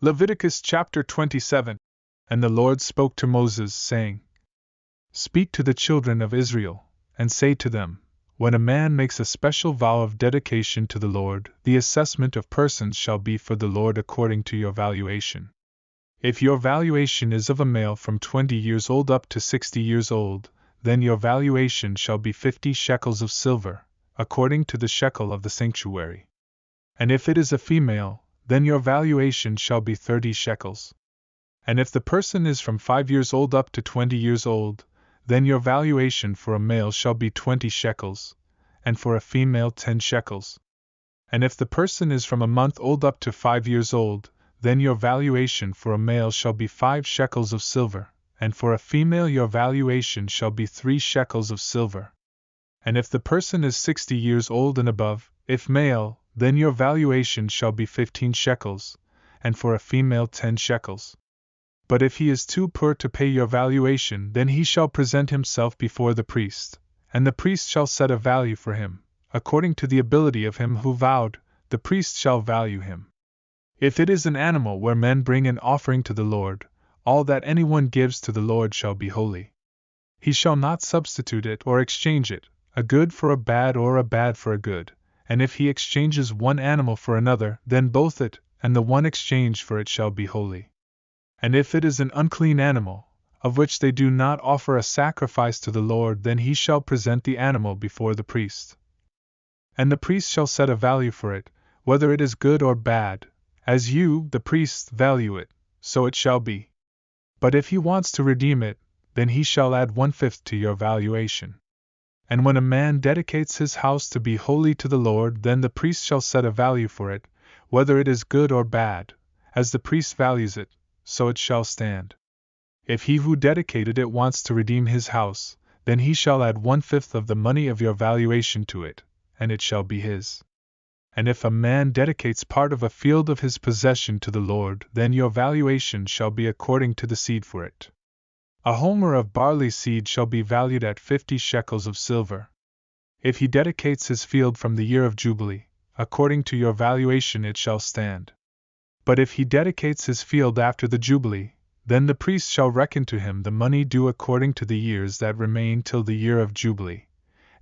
Leviticus Chapter 27. And the Lord spoke to Moses, saying, Speak to the children of Israel, and say to them, when a man makes a special vow of dedication to the Lord, the assessment of persons shall be for the Lord according to your valuation. If your valuation is of a male from 20 years old up to 60 years old, then your valuation shall be 50 shekels of silver, according to the shekel of the sanctuary. And if it is a female, then your valuation shall be 30 shekels. And if the person is from 5 years old up to 20 years old, then your valuation for a male shall be 20 shekels, and for a female 10 shekels. And if the person is from a month old up to 5 years old, then your valuation for a male shall be 5 shekels of silver, and for a female your valuation shall be 3 shekels of silver. And if the person is 60 years old and above, if male, then your valuation shall be 15 shekels, and for a female 10 shekels. But if he is too poor to pay your valuation, then he shall present himself before the priest, and the priest shall set a value for him, according to the ability of him who vowed, the priest shall value him. If it is an animal where men bring an offering to the Lord, all that anyone gives to the Lord shall be holy. He shall not substitute it or exchange it, a good for a bad or a bad for a good, and if he exchanges one animal for another, then both it and the one exchanged for it shall be holy. And if it is an unclean animal, of which they do not offer a sacrifice to the Lord, then he shall present the animal before the priest. And the priest shall set a value for it, whether it is good or bad, as you, the priest, value it, so it shall be. But if he wants to redeem it, then he shall add 1/5 to your valuation. And when a man dedicates his house to be holy to the Lord, then the priest shall set a value for it, whether it is good or bad, as the priest values it, so it shall stand. If he who dedicated it wants to redeem his house, then he shall add 1/5 of the money of your valuation to it, and it shall be his. And if a man dedicates part of a field of his possession to the Lord, then your valuation shall be according to the seed for it. A homer of barley seed shall be valued at 50 shekels of silver. If he dedicates his field from the year of Jubilee, according to your valuation it shall stand. But if he dedicates his field after the Jubilee, then the priest shall reckon to him the money due according to the years that remain till the year of Jubilee,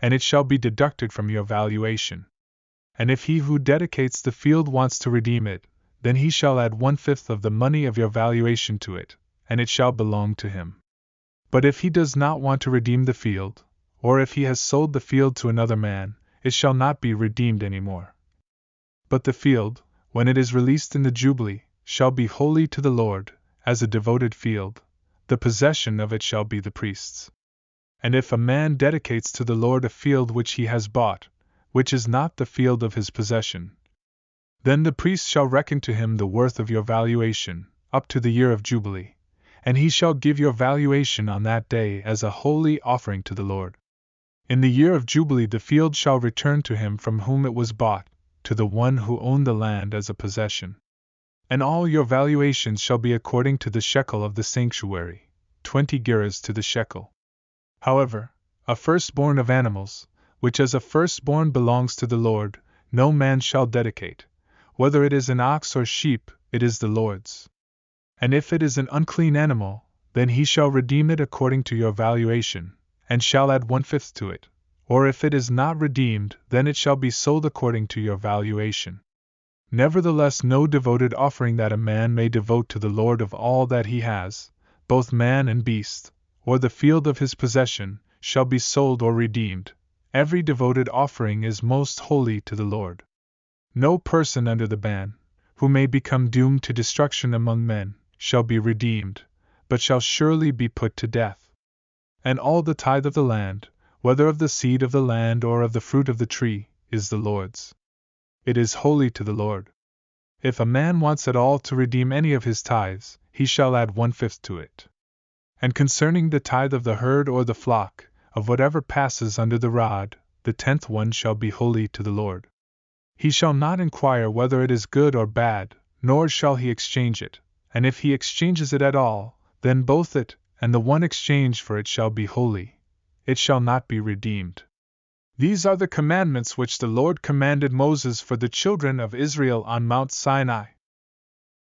and it shall be deducted from your valuation. And if he who dedicates the field wants to redeem it, then he shall add 1/5 of the money of your valuation to it, and it shall belong to him. But if he does not want to redeem the field, or if he has sold the field to another man, it shall not be redeemed any more. But the field, when it is released in the Jubilee, shall be holy to the Lord, as a devoted field, the possession of it shall be the priest's. And if a man dedicates to the Lord a field which he has bought, which is not the field of his possession, then the priest shall reckon to him the worth of your valuation, up to the year of Jubilee, and he shall give your valuation on that day as a holy offering to the Lord. In the year of Jubilee the field shall return to him from whom it was bought, to the one who owned the land as a possession. And all your valuations shall be according to the shekel of the sanctuary, 20 gerahs to the shekel. However, a firstborn of animals, which as a firstborn belongs to the Lord, no man shall dedicate, whether it is an ox or sheep, it is the Lord's. And if it is an unclean animal, then he shall redeem it according to your valuation, and shall add 1/5 to it. Or if it is not redeemed, then it shall be sold according to your valuation. Nevertheless, no devoted offering that a man may devote to the Lord of all that he has, both man and beast, or the field of his possession, shall be sold or redeemed. Every devoted offering is most holy to the Lord. No person under the ban, who may become doomed to destruction among men, shall be redeemed, but shall surely be put to death. And all the tithe of the land, whether of the seed of the land or of the fruit of the tree, is the Lord's. It is holy to the Lord. If a man wants at all to redeem any of his tithes, he shall add 1/5 to it. And concerning the tithe of the herd or the flock, of whatever passes under the rod, the 10th one shall be holy to the Lord. He shall not inquire whether it is good or bad, nor shall he exchange it, and if he exchanges it at all, then both it and the one exchanged for it shall be holy. It shall not be redeemed. These are the commandments which the Lord commanded Moses for the children of Israel on Mount Sinai.